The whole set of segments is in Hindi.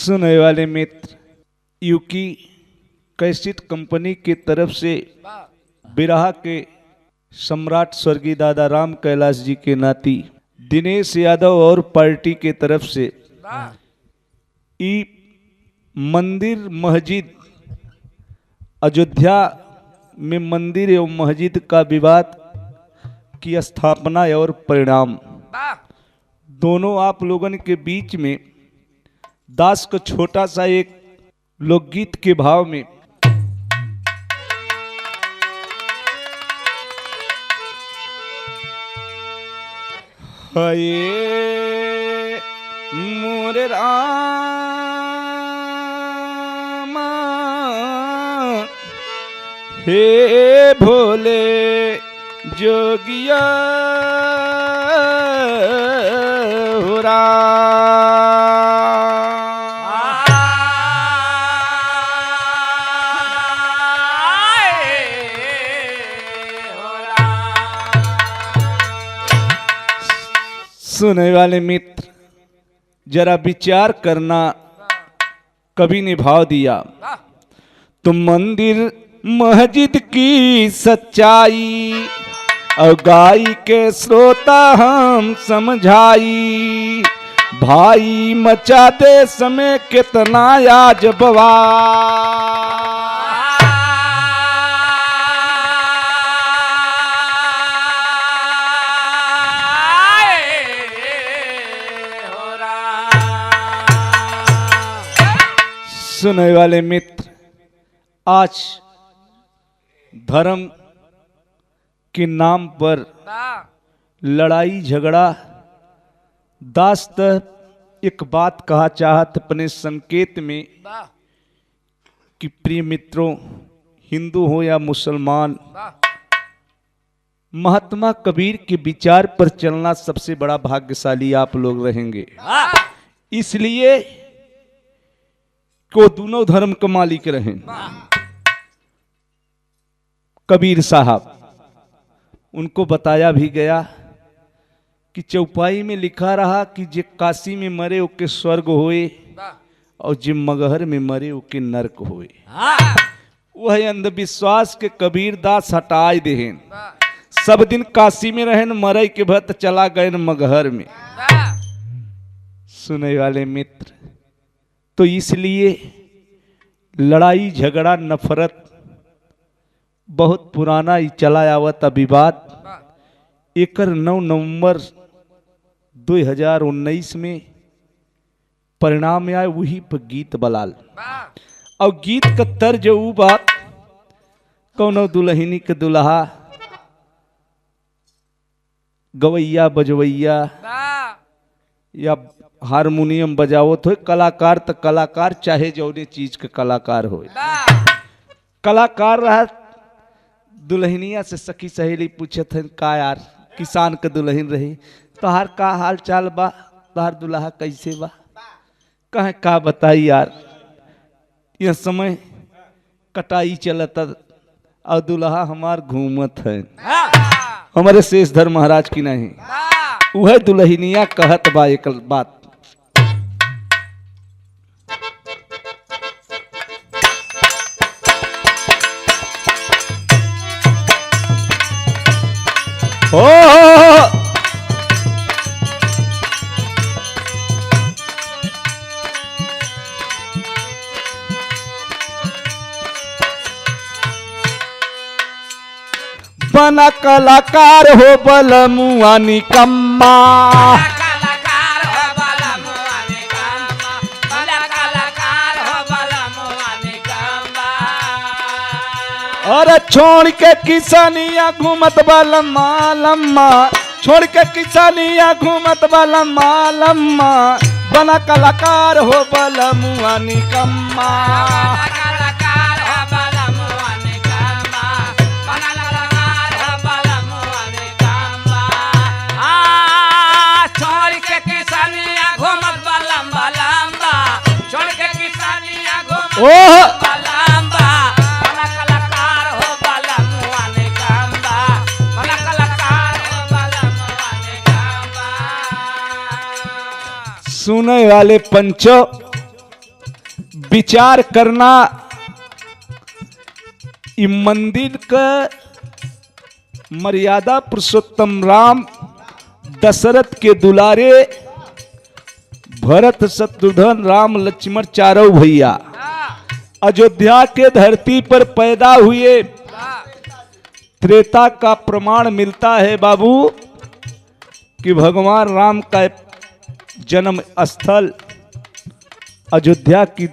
सुनने वाले मित्र, यूकी कैसेट कंपनी की तरफ से बिरहा के सम्राट स्वर्गीय दादा राम कैलाश जी के नाती दिनेश यादव और पार्टी के तरफ से ई मंदिर मस्जिद अयोध्या में मंदिर एवं मस्जिद का विवाद की स्थापना और परिणाम दोनों आप लोगन के बीच में दास को छोटा सा एक लोकगीत के भाव में हाय मोरे रामा हे भोले जोगिया हो सुनने वाले मित्र, जरा विचार करना। कवि ने भाव दिया, तुम मंदिर मस्जिद की सच्चाई और गाय के श्रोता हम समझाई, भाई मचा दे समय कितना आज बवाल। सुनने वाले मित्र, आज धर्म के नाम पर लड़ाई झगड़ा दास्त एक बात कहा चाहत अपने संकेत में कि प्रिय मित्रों, हिंदू हो या मुसलमान, महात्मा कबीर के विचार पर चलना सबसे बड़ा भाग्यशाली आप लोग रहेंगे। इसलिए को दोनों धर्म के मालिक रहे। कबीर साहब, उनको बताया भी गया कि चौपाई में लिखा रहा कि जे काशी में मरे ओके स्वर्ग होए और जे मगहर में मरे ओके नरक होए। वह अंधविश्वास के कबीर दास हटाए देहन। सब दिन काशी में रहन, मरे के भत चला गए मगहर में। सुने वाले मित्र, तो इसलिए लड़ाई झगड़ा नफरत बहुत पुराना ही चला आवत विवाद। एकर 9 नवंबर 2019 में परिणाम आए, वही पर गीत बलाल। और गीत का तर्ज वो बात, कौनो दुल्हनी के दुल्हा गवैया बजवैया या हारमोनियम बजावत हो, कलाकार तो कलाकार, चाहे जौने चीज के कलाकार हो। कलाकार रहा, दुल्हनिया से सखी सहेली पूछत है, का यार किसान के दुल्हन रही, तोहार का हाल चाल बा, तोहार दुल्हा कैसे बा, कहे का बताई यार, यह समय कटाई चलता और दुल्हा हमार घूमत है। हमारे शेषधर महाराज की नहीं, वह दुल्हनिया कहत बा एक बात, ओ बना कलाकार हो बलमुआ निकम्मा, अरे छोड़ के किसानिया घूमत लम्मा लम्मा, छोड़ के किसानिया घूमत लम्मा लम्मा, बना कलाकार हो बलमुआ निकम्मा। सुने वाले पंचो, विचार करना, इ मंदिर का मर्यादा पुरुषोत्तम राम दशरथ के दुलारे भरत शत्रुघ्न राम लक्ष्मण चारों भैया अयोध्या के धरती पर पैदा हुए। त्रेता का प्रमाण मिलता है बाबू कि भगवान राम का जन्म स्थल अयोध्या की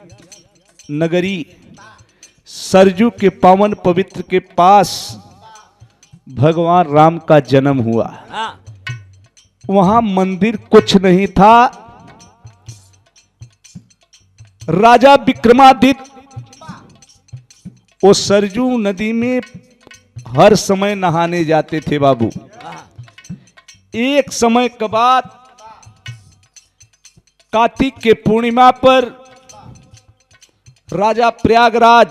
नगरी सरजू के पावन पवित्र के पास भगवान राम का जन्म हुआ। वहां मंदिर कुछ नहीं था। राजा विक्रमादित्य वो सरजू नदी में हर समय नहाने जाते थे बाबू। एक समय के बाद कार्तिक के पूर्णिमा पर राजा प्रयागराज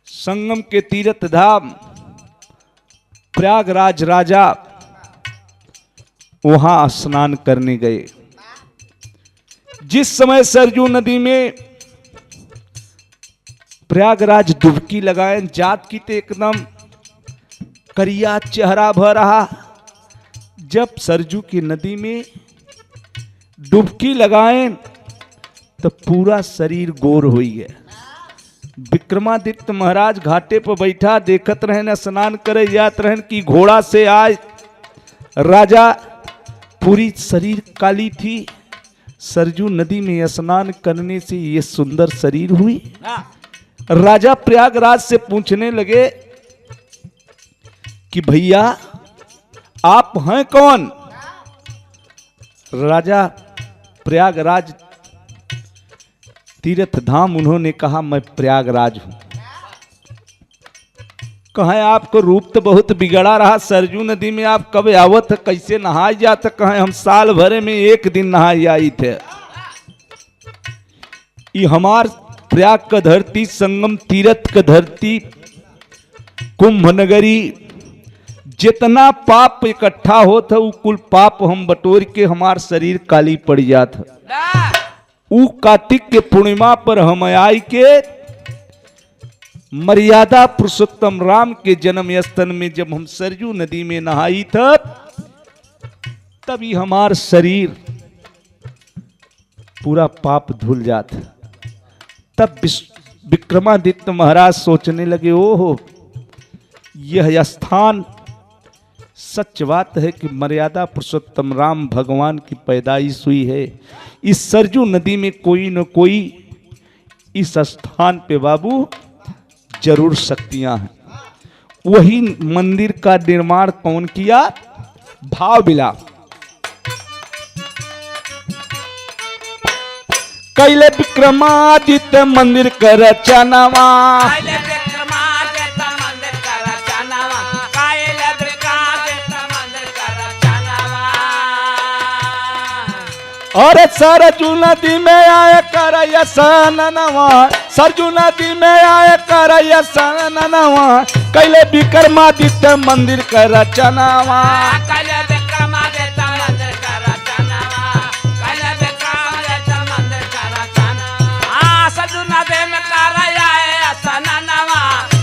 संगम के तीर्थ धाम प्रयागराज राजा वहां स्नान करने गए। जिस समय सरजू नदी में प्रयागराज डुबकी लगाए, जात की तो एकदम करिया चेहरा भर रहा। जब सरजू की नदी में डुबकी लगाए तो पूरा शरीर गोर हो गया। विक्रमादित्य महाराज घाटे पर बैठा देखत रहन, स्नान करे जात रहन कि घोड़ा से आए राजा, पूरी शरीर काली थी। सरजू नदी में स्नान करने से ये सुंदर शरीर हुई। राजा प्रयागराज से पूछने लगे कि भैया आप हैं कौन? राजा प्रयागराज तीर्थ धाम उन्होंने कहा मैं प्रयागराज हूं। कहें आपको रूप तो बहुत बिगड़ा रहा, सरजू नदी में आप कब आवत, कैसे नहाई जात? कहें हम साल भरे में एक दिन नहाई आई थे। ये हमार प्रयाग का धरती, संगम तीर्थ का धरती, कुंभ नगरी, जितना पाप इकट्ठा होता वो कुल पाप हम बटोर के हमार शरीर काली पड़ जाता। ऊ कार्तिक के पूर्णिमा पर हम आई के मर्यादा पुरुषोत्तम राम के जन्म स्थल में जब हम सरजू नदी में नहाई तभी हमार शरीर पूरा पाप धुल जाता। तब विक्रमादित्य महाराज सोचने लगे, ओहो यह स्थान सच बात है कि मर्यादा पुरुषोत्तम राम भगवान की पैदाइश हुई है। इस सरजू नदी में कोई न कोई इस स्थान पे बाबू जरूर शक्तियां हैं। वही मंदिर का निर्माण कौन किया? भाव बिला कैले विक्रमादित्य मंदिर का रचनावा, और सरजू नदी में आए कर स्नानवा, सरजू नदी में आए कर स्नानवा, कैले विक्रमादित्य मंदिर का रचनावा। कैले विक्रमादित्य मंदिर का रचनावा, कैले विक्रमादित्य मंदिर का रचनावा। सरजू नदी में कर आए स्नानवा,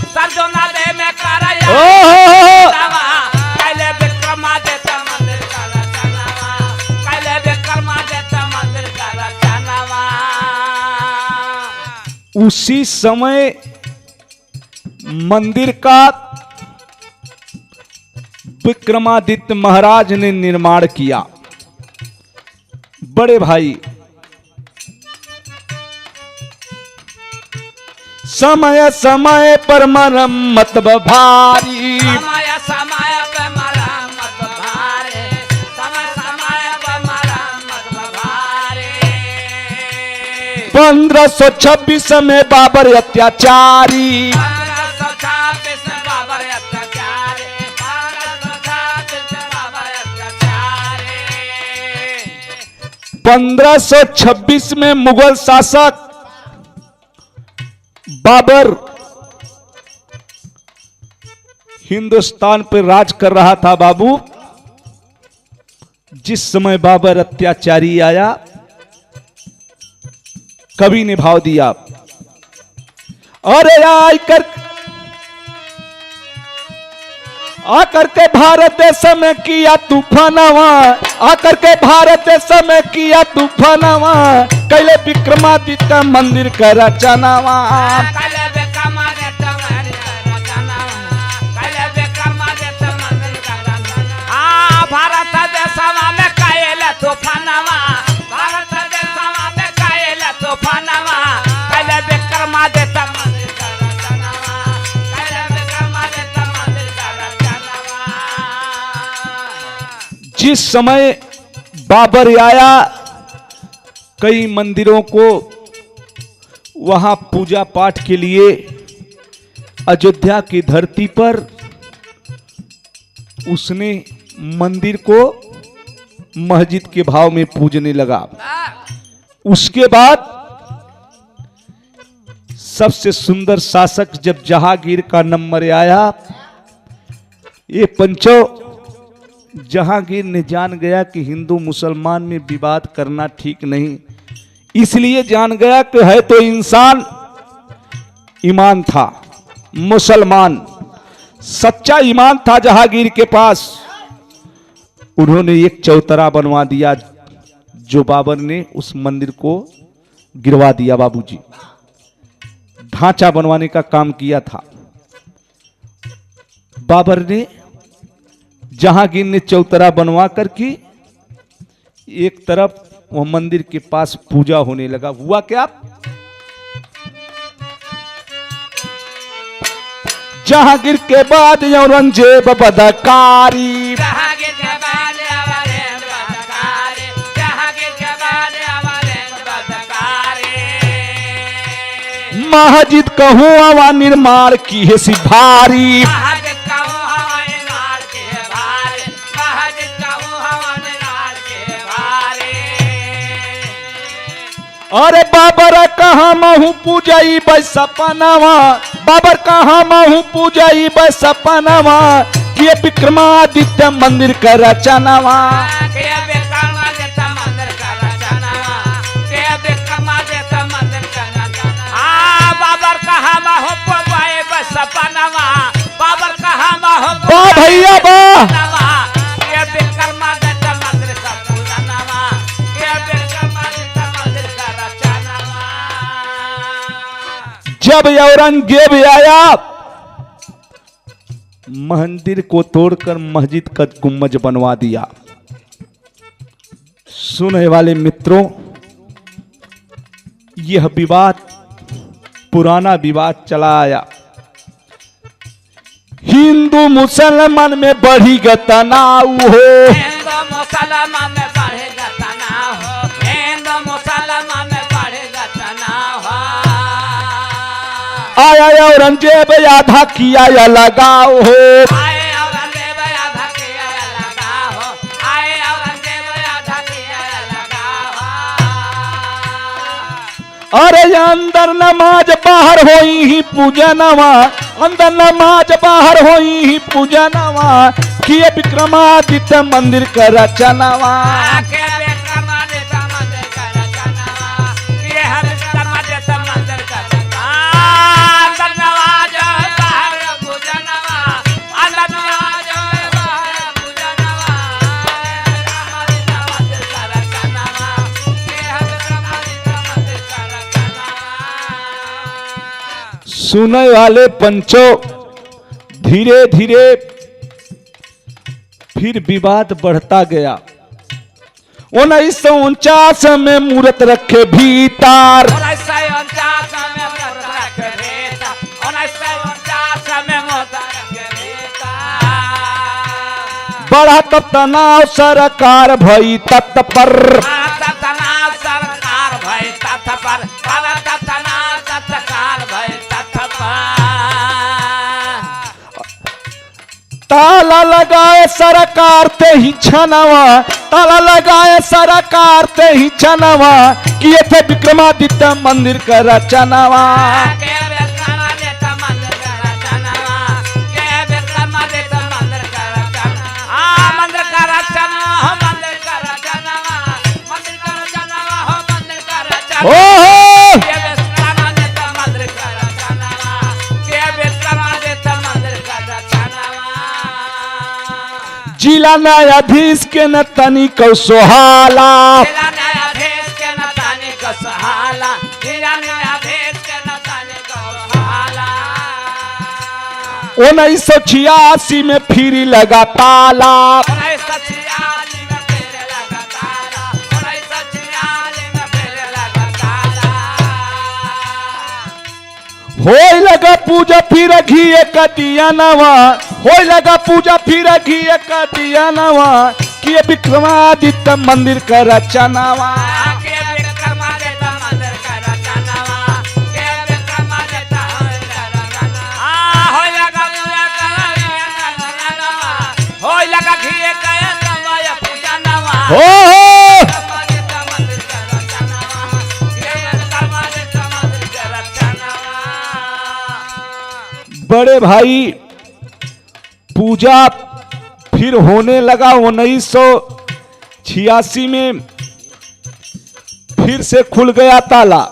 सरजू नदी में कर आए स्नानवा, कैले विक्रमादित्य मंदिर का रचनावा, कैले विक्रमादित्य मंदिर का रचनावा। उसी समय मंदिर का विक्रमादित्य महाराज ने निर्माण किया। बड़े भाई समय समय पर मरम्मत भारी, समय समय पर मरम्मत भारी, समय समय पर मरम्मत भारी। 1526 में बाबर अत्याचारी, 1526 में बाबर अत्याचारी, 1526 में बाबर अत्याचारी। 1526 में मुगल शासक बाबर हिंदुस्तान पर राज कर रहा था बाबू। जिस समय बाबर अत्याचारी आया कवि ने भाव दिया, अरे आकर के भारत देश में किया तूफानवा, आकर के भारत देश में किया तूफानवा, कैले विक्रमादित्य मंदिर का रचनावा। भारत देशवा में कैले तूफानवा, भारत देशवा में कैले तूफानवा, कैले विक्रमादित्य मंदिर का रचनावा, कैले विक्रमादित्य मंदिर का रचनावा। जिस समय बाबर आया, कई मंदिरों को वहां पूजा पाठ के लिए अयोध्या की धरती पर उसने मंदिर को मस्जिद के भाव में पूजने लगा। उसके बाद सबसे सुंदर शासक जब जहांगीर का नंबर आया, ये पंचों जहांगीर ने जान गया कि हिंदू मुसलमान में विवाद करना ठीक नहीं, इसलिए जान गया कि है तो इंसान, ईमान था, मुसलमान सच्चा ईमान था जहांगीर के पास। उन्होंने एक चौतरा बनवा दिया, जो बाबर ने उस मंदिर को गिरवा दिया। बाबूजी ढांचा बनवाने का काम किया था बाबर ने। जहांगीर ने चौतरा बनवा करके एक तरफ वह मंदिर के पास पूजा होने लगा। हुआ क्या, जहांगीर के बाद औरंगजेब बदकारी, जहांगीर के बाद औरंगजेब बदकारी, जहांगीर के बाद औरंगजेब बदकारी। मस्जिद कहूँ हवा निर्माण की है सिभारी, मस्जिद कहूँ हवा निर्माण की है भारी, मस्जिद कहूँ हवा निर्माण की है भारी। अरे बाबर कहाँ महू पूजाई सपनावा, बाबर कहाँ महू पूजाई सपनावा, किए विक्रमादित्य मंदिर का रचनावा, किए विक्रमादित्य मंदिर का रचनावा, किए विक्रमादित्य मंदिर का रचनावा। बाबर कहाँ महू पूजाई सपनावा, बाबर कहाँ महू वाह भैया वाह, किए विक्रमादित्य मंदिर का पूजनावा, किए विक्रमादित्य मंदिर का रचनावा। जब औरंगजेब आया, मंदिर को तोड़कर मस्जिद का गुम्बज बनवा दिया। सुनने वाले मित्रों, यह विवाद पुराना विवाद चला आया। हिंदू मुसलमान में बढ़ी तनाव हो, हिंदू मुसलमान में बढ़ेगा तनाव हो, हिंदू मुसलमान में बढ़ेगा तनाव हो। आया औरंगजेब आधा किया या लगाव हो, आए औरंगजेब आधा किया या लगाव हो, आए औरंगजेब आधा किया या लगाव हो। अरे अंदर नमाज बाहर होई ही पूजनवा, अंदर नमाज बाहर होई ही पूजनवा, किए विक्रमादित्य मंदिर का रचनावा, के विक्रमादित्य मंदिर का रचनावा, किए विक्रमादित्य मंदिर का रचनावा। अंदर नमाज बाहर पूजनवा, अंदर नमाज बाहर पूजनवा, विक्रमादित्य मंदिर का रचनावा, किए विक्रमादित्य मंदिर का रचनावा। सुनने वाले पंचों, धीरे धीरे फिर विवाद बढ़ता गया। 1949 में मूर्त रखे भीतर, 1949 में मूर्त रखे भीतर, 1949 में मूर्त रखे भीतर। बढ़ा तनाव सरकार भई तत्पर, तनाव सरकार भई तत्पर, तनाव सरकार भई तत्पर। ताला लगाए सरकार ते ही छनवा, ताला लगाए सरकार ते ही छनवा, किए थे विक्रमादित्य मंदिर का रचनावा, के विक्रमादित्य मंदिर का रचनावा, के विक्रमादित्य मंदिर का रचनावा। मंदिर का रचनावा हो, मंदिर का रचनावा, मंदिर का रचनावा हो, मंदिर का रचनावा। ओहो जिला न्यायाधीश के न तनी कौ सोहाला, जिला न्यायाधीश के न ताने को सहाला, जिला न्यायाधीश के न ताने को सहाला। 1986 में फिर लगा ताला, 1986 में फिर लगा ताला, 1986 में फिर लगा ताला। होय लगा पूजा फिर घी का दिया नवा, होय लगा पूजा फिर घी का दिया नवा, कि विक्रमादित्य मंदिर का रचनावा। के विक्रमादित्य मंदिर का रचनावा, के विक्रमादित्य मंदिर का रचनावा। होय लगा पूजा का नवा, होय लगा घी का नवा पूजा नवा। हो विक्रमादित्य मंदिर का रचनावा, के विक्रमादित्य मंदिर का रचनावा। बड़े भाई पूजा फिर होने लगा। 1986 में फिर से खुल गया ताला।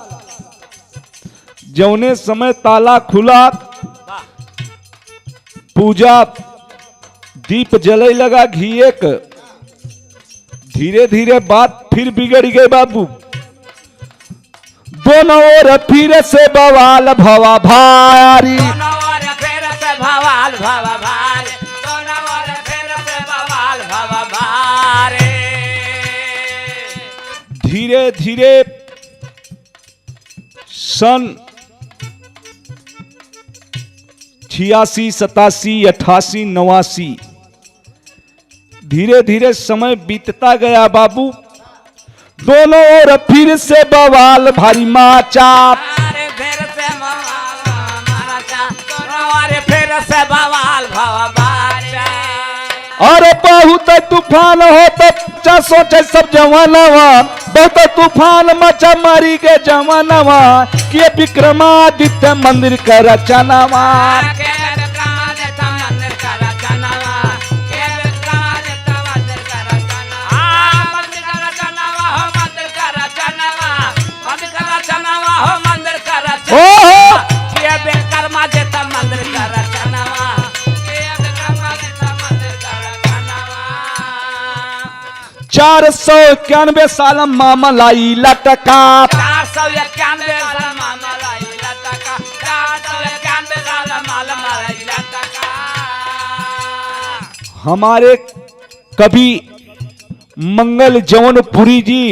जौने समय ताला खुला, पूजा दीप जले लगा घी एक। धीरे धीरे बात फिर बिगड़ गई बाबू। दोनों ओर फिर से बवाल भवा भारी, दोनों ओर फिर से बवाल भवा भारी, दोनों ओर फिर से बवाल भवा भारी। धीरे धीरे सन 86, 87, 88, 89 धीरे धीरे समय बीतता गया बाबू। दोनों ओर फिर से बवाल भारी माचा, अरे फिर से बवाल माचा, दोनों ओर फिर से बवाल भवा भारी। और बहुत तूफान हो तो सोचे सब जवानवा, बहुत तूफान मचा मारी के जवानवा, कि विक्रमादित्य मंदिर का रचनावा। के विक्रमादित्य मंदिर का रचनावा, के विक्रमादित्य मंदिर का रचनावा। मंदिर का रचनावा हो, मंदिर का रचनावा, मंदिर का रचनावा हो, मंदिर का रचनावा। के विक्रमादित्य मंदिर का रचनावा, के विक्रमादित्य मंदिर का रचनावा। 491 साल मामलाई लटका, 491 साल मामलाई लटका, 491 साल मामलाई लटका। हमारे कवि मंगल जौनपुरी जी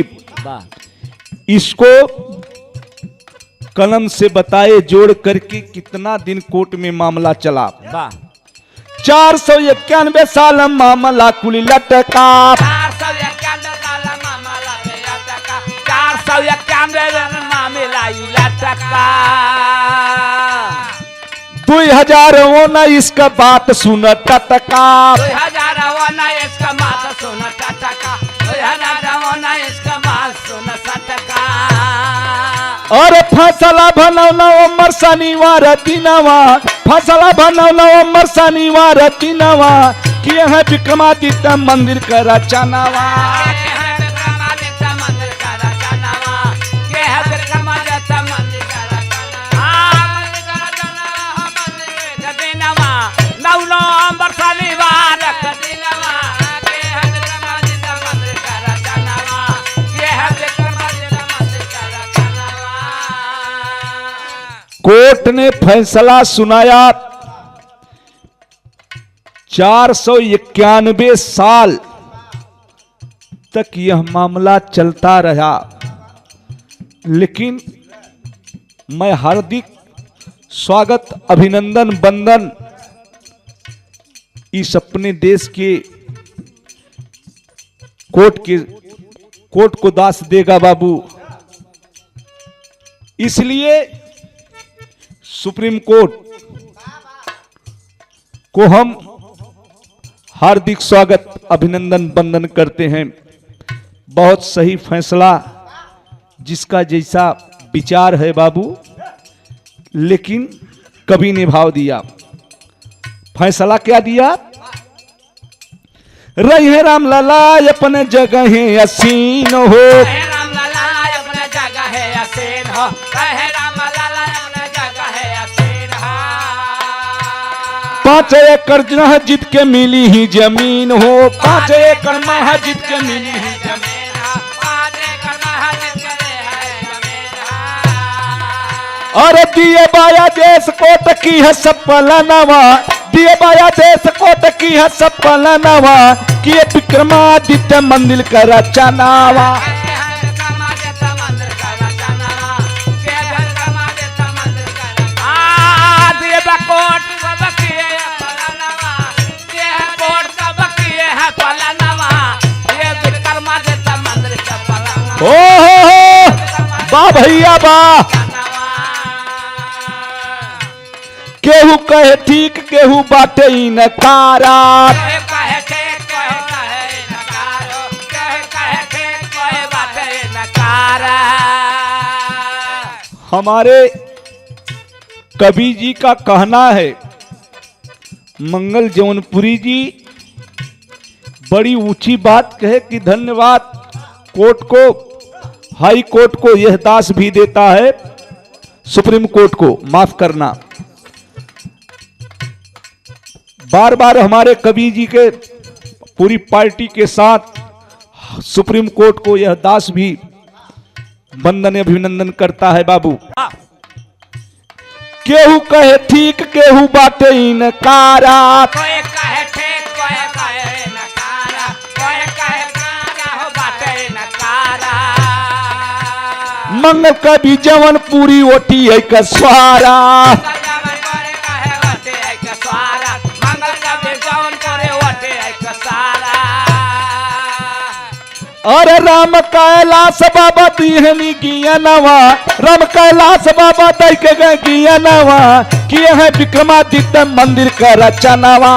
इसको कलम से बताए जोड़ करके कितना दिन कोर्ट में मामला चला। 491 साल मामला कुल लटका, 491 साल मामलाई लटका, 491 मामलाई लटका। 2019 का बात सुन टटका, 2019 का मात सुन टटका, 2019 का मात सुन सटका। और फसला भनौ नवंबर शनिवार दिनवा, फसला भनौ नवंबर शनिवार दिनवा, कि यहाँ विक्रमादित्य मंदिर का रचनावा। के है विक्रमादित्य मंदिर का रचनावा, के है विक्रमादित्य मंदिर का रचनावा। मंदिर का रचनावा हो, मंदिर का दिनवा, 9 नवंबर शनिवार का दिनवा, के है विक्रमादित्य मंदिर का रचनावा, के है विक्रमादित्य मंदिर का रचनावा। कोर्ट ने फैसला सुनाया। 491 साल तक यह मामला चलता रहा, लेकिन मैं हार्दिक स्वागत, अभिनंदन, वंदन इस अपने देश के कोर्ट को दास देगा बाबू। इसलिए सुप्रीम कोर्ट को हम हार्दिक स्वागत, अभिनंदन, वंदन करते हैं। बहुत सही फैसला, जिसका जैसा विचार है बाबू, लेकिन कवि ने भाव दिया। फैसला क्या दिया? रहे राम लला अपने जगह असीन हो, रहे राम लला अपने जगह है असीन हो, रहे राम लला अपने जगह है असीन हो। 5 एकड़ महजिद के मिली ही जमीन हो, 5 एकड़ महजिद के मिली ही जमीन। अरे दिए बाया देश कोट की है सपलनवा, दिए बाया देश कोट की है सपलनवा, किए विक्रमादित्य मंदिर का रचनावा। ओ हो वाह भैया वाह। केहू कहे ठीक केहू बाटे इनकारा, हमारे कवि जी का कहना है, मंगल जौनपुरी जी बड़ी ऊंची बात कहे कि धन्यवाद कोर्ट को, हाई कोर्ट को यह दास भी देता है, सुप्रीम कोर्ट को माफ करना। बार बार हमारे कवि जी के पूरी पार्टी के साथ सुप्रीम कोर्ट को यह दास भी वंदन अभिनंदन करता है बाबू। केहू कहे ठीक केहू बाटे इनकारा, कोई कहे ठीक कोई कहे नकारा, कोई कहे कारा हो बाटे नकारा। मंगल कवि जवन पूरी ओटी है कसवारा, अरे राम कैलाश बाबा दीहनी गियनवा, राम कैलाश बाबा दई के गियनवा, किए हैं विक्रमादित्य मंदिर का रचनावा।